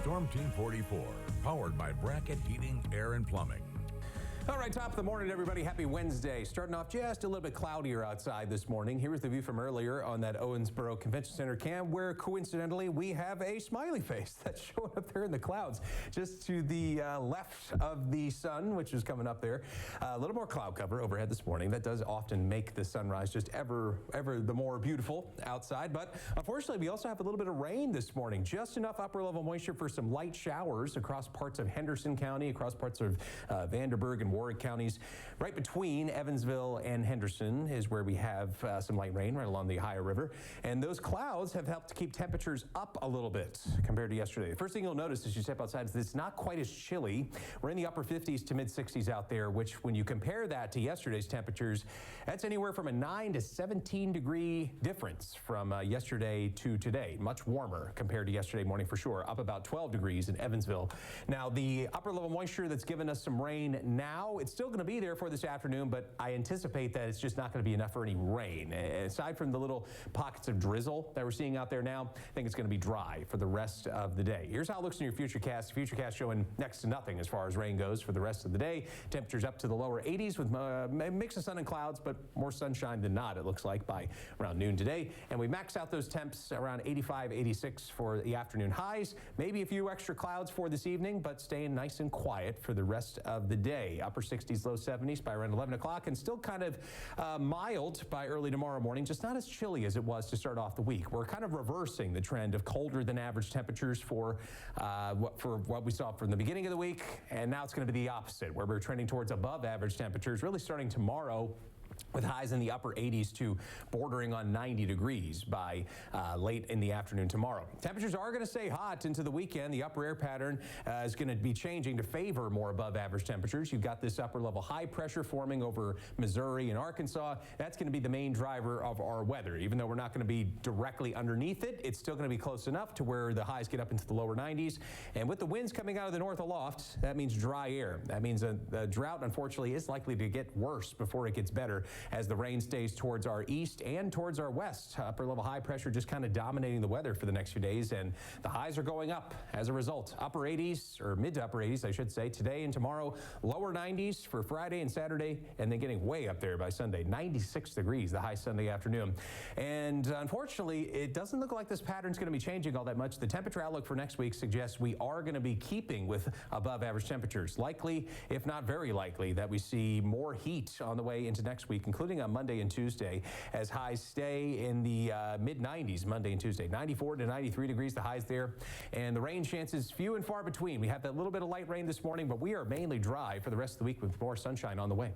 Storm Team 44, powered by Bracket Heating, Air, and Plumbing. All right, top of the morning, everybody. Happy Wednesday. Starting off just a little bit cloudier outside this morning. Here's the view from earlier on that Owensboro Convention Center cam, where coincidentally we have a smiley face that's showing up there in the clouds, just to the left of the sun, which is coming up there. A little more cloud cover overhead this morning. That does often make the sunrise just ever the more beautiful outside. But unfortunately, we also have a little bit of rain this morning. Just enough upper level moisture for some light showers across parts of Henderson County, across parts of Vanderburgh and Warwick counties. Right between Evansville and Henderson is where we have some light rain right along the Ohio River. And those clouds have helped keep temperatures up a little bit compared to yesterday. The first thing you'll notice as you step outside is that it's not quite as chilly. We're in the upper 50s to mid 60s out there, which when you compare that to yesterday's temperatures, that's anywhere from a 9 to 17 degree difference from yesterday to today. Much warmer compared to yesterday morning for sure, up about 12 degrees in Evansville. Now the upper level moisture that's given us some rain now, it's still going to be there for this afternoon, but I anticipate that it's just not going to be enough for any rain. Aside from the little pockets of drizzle that we're seeing out there now, I think it's going to be dry for the rest of the day. Here's how it looks in your futurecast. Futurecast showing next to nothing as far as rain goes for the rest of the day. Temperatures up to the lower 80s with a mix of sun and clouds, but more sunshine than not, it looks like, by around noon today. And we max out those temps around 85, 86 for the afternoon highs. Maybe a few extra clouds for this evening, but staying nice and quiet for the rest of the day. Upper 60s, low 70s by around 11 o'clock, and still kind of mild by early tomorrow morning, just not as chilly as it was to start off the week. We're kind of reversing the trend of colder than average temperatures for what we saw from the beginning of the week, and now it's going to be the opposite, where we're trending towards above average temperatures, really starting tomorrow, with highs in the upper 80s to bordering on 90 degrees by late in the afternoon tomorrow. Temperatures are going to stay hot into the weekend. The upper air pattern is going to be changing to favor more above average temperatures. You've got this upper level high pressure forming over Missouri and Arkansas. That's going to be the main driver of our weather. Even though we're not going to be directly underneath it, it's still going to be close enough to where the highs get up into the lower 90s. And with the winds coming out of the north aloft, that means dry air. That means the drought, unfortunately, is likely to get worse before it gets better, as the rain stays towards our east and towards our west. Upper level high pressure just kind of dominating the weather for the next few days, and the highs are going up as a result. Upper 80s, or mid to upper 80s, I should say, today and tomorrow. Lower 90s for Friday and Saturday, and then getting way up there by Sunday. 96 degrees the high Sunday afternoon. And unfortunately, it doesn't look like this pattern's going to be changing all that much. The temperature outlook for next week suggests we are going to be keeping with above average temperatures. Likely, if not very likely, that we see more heat on the way into next week, including on Monday and Tuesday, as highs stay in the mid-90s Monday and Tuesday. 94 to 93 degrees, the highs there. And the rain chances few and far between. We have that little bit of light rain this morning, but we are mainly dry for the rest of the week with more sunshine on the way.